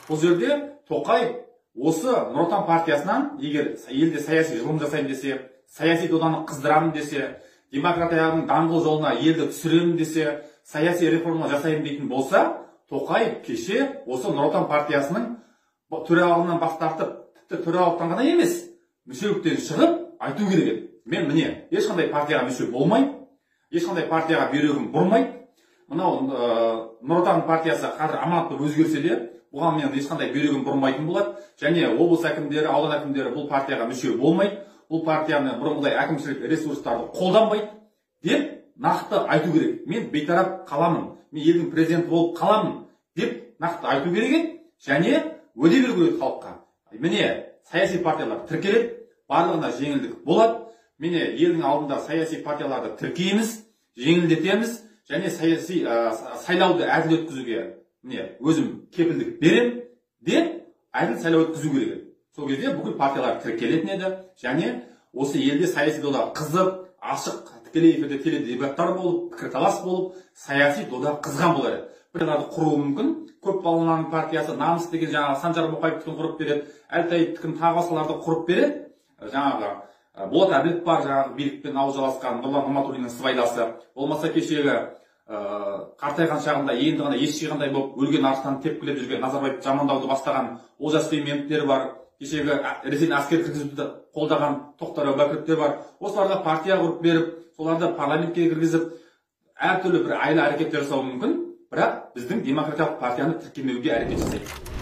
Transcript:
Бұл жерде Тоқаев осы Нұр Отан партиясынан егер елде саяси жылым жасаймын десе, саяси доданы қыздырамын десе, демократияның даңғыл жолына елді түсіремін десе, саяси реформа жасаймын дейтін болса, Тоқаев кеше осы Нұр Отан партиясының төрағалығынан бас тартып, тіпті төрағалықтан ғана емес, мүшеліктен шығып айту керек еді. Мен міне ешқандай партияға мүше болмаймын, ешқандай партияға бүйрегім бұрмайды. Мынау Нұр Отан партиясы қазір аманат болып өзгерсе де, бұған мен ешқандай бүйрегім бұрмайтын болады. Және облыс әкімдері, аудан әкімдері бұл партияға мүше болмайды. Бұл партияны бұрынғыдай әкімшілік ресурстарды қолданбайды деп нақты айту керек. Мен бейтарап қаламын, мен елдің президенті болып қаламын деп нақты айту керек еді. Және өде беру керек халыққа. Міне саяси партиялар тіркеледі, барлығына жеңілдік болады. Міне елдің алдында саяси партияларды тіркейміз, жеңілдетеміз және саяси сайлауды әділ өткізуге міне өзім кепілдік берем деп әділ сайлау өткізу керек. Сол кезде бүкіл партиялар тіркелетін еді және осы елде саяси дода қызып, ашық, тікелей эфирде теледебаттар болып, пікірталас болып, саяси дода қызған болар еді. Партияларды құруы мүмкін. Көп баланың партиясы намыс деген жаңағы Санжар Боқаевтікін құрып береді, Әлтаевтікін тағы басқаларды құрып береді. Жаңағы Болат Әбілов бар, жаңағы билікпен ауыз жаласқан Нұрлан Нығматуллиннің сыбайласы. Болмаса кешегі қартайған шағында енді ғана ес жиғандай болып өлген арыстан тепкілеп жүрген Назарбаев жамандауды бастаған Олжас Сүлейменовтер бар. Кешегі ресейдің әскер кіргізуді қолдаған Тоқтар Әубәкіровтер бар. Осыларға партия құрып беріп, соларды парламентке кіргізіп, әртүрлі бір айла әрекеттер жасауы мүмкін. Бірақ біздің демократиялық партияны тіркемеуге әрекет жасайды.